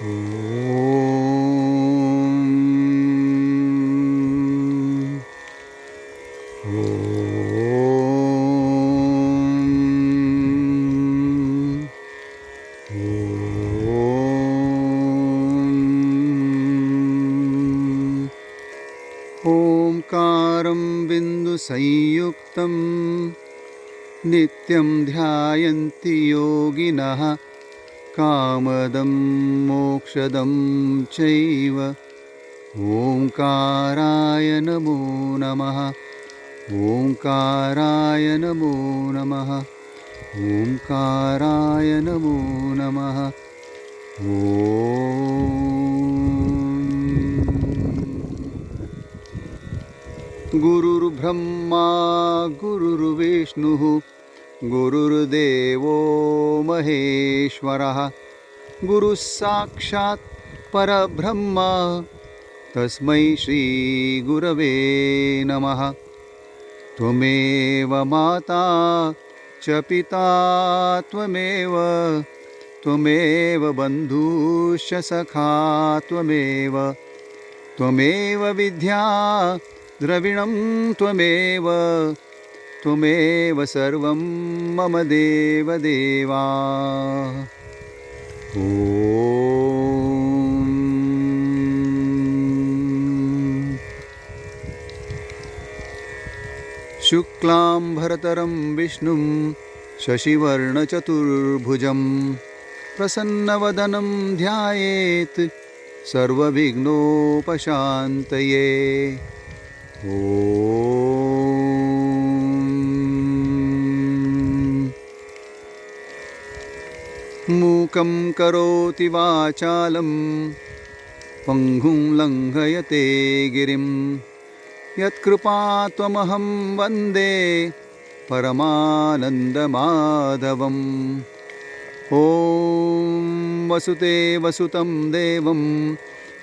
ओंकारं बिन्दुसंयुक्तं नित्यं ध्यायन्ति योगिनः कामदं मोक्षदं चैव ओंकाराय नमो नमः। ओंकाराय नमो नमः। ओंकाराय नमो नमः। गुरुर्ब्रह्मा गुरुर्विष्णुः गुरुर्देवो महेश्वरः गुरुः साक्षात् परब्रह्म तस्मै श्री गुरवे नमः। त्वमेव माता च पिता त्वमेव बन्धुश्च सखा त्वमेव विद्या द्रविणं त्वमेव सर्वं मम देवदेवा। शुक्लांभरधरं विष्णुं शशिवर्णचतुर्भुजं प्रसन्नवदनं ध्यायेत् सर्वविघ्नोपशान्तये। मूकं करोति वाचालं पङ्गुं लङ्घयते गिरिं यत्कृपात्वमहं वन्दे परमानन्दमाधवम्। ॐ वसुदेवसुतं देवं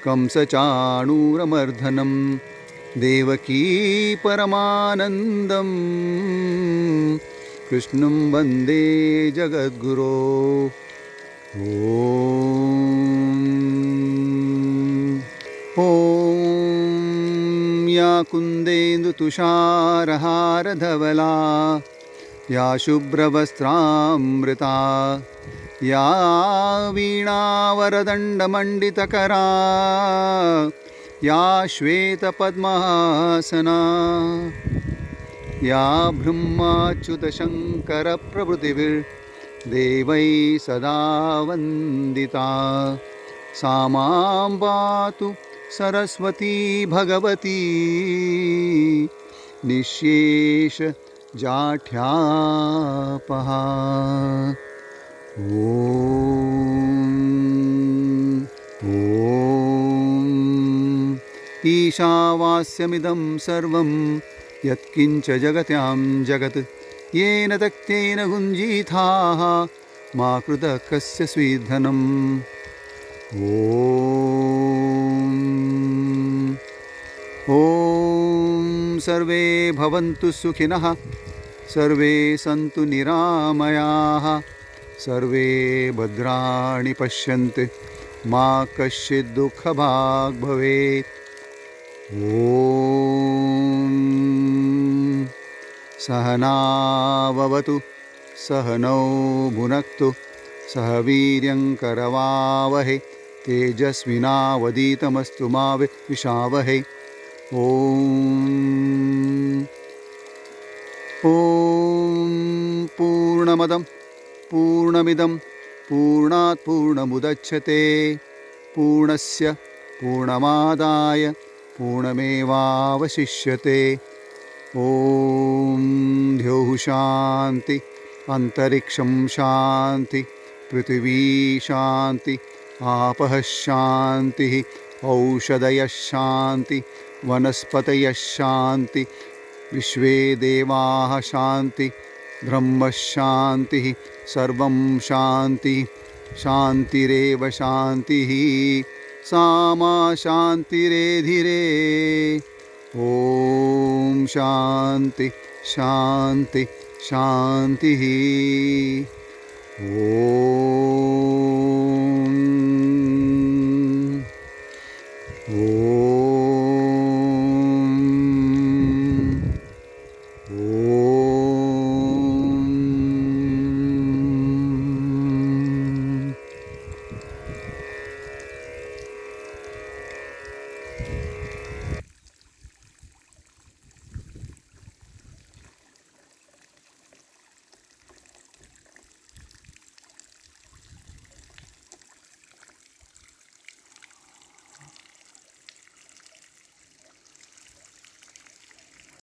कंसचाणूरमर्दनं देवकी परमानन्दं कृष्णं वन्दे जगद्गुरो। ॐ या कुन्देन्दुतुषारहारधवला या शुभ्रवस्त्रामृता या वीणावरदण्डमण्डितकरा या श्वेतपद्मासना या ब्रह्माच्युतशङ्करप्रभृतिभिर्देवैः सदा वन्दिता सा मां पातु सरस्वती भगवती निःशेषजाढ्यापहा। ईशावास्यमिदं सर्वं यत्किञ्च जगत्यां जगत् येन तक्तेन गुञ्जीथाः मा कृतः कस्य स्विद्धनम्। ॐ सर्वे भवन्तु सुखिनः सर्वे सन्तु निरामयाः सर्वे भद्राणि पश्यन्तु मा कश्चित् दुःखभाग् भवेत्। ॐ सहनाववतु सहनौ भुनक्तु सह वीर्यङ्करवावहै तेजस्विनावधीतमस्तु मा विद्विषावहै। ॐ पूर्णमदं पूर्णमिदं पूर्णात् पूर्णमुदच्यते पूर्णस्य पूर्णमादाय पूर्णमेवावशिष्यते। ॐ द्यौः शान्ति अन्तरिक्षं शान्ति पृथिवी शान्ति आपः शान्तिः औषधयः शान्ति वनस्पतयः शान्ति विश्वे देवाः शान्ति ब्रह्म शान्तिः सर्वं शान्तिः शान्तिरेव शान्तिः सा मा शान्तिरेधिरे। ॐ शान्ति शान्ति शान्तिः। ॐ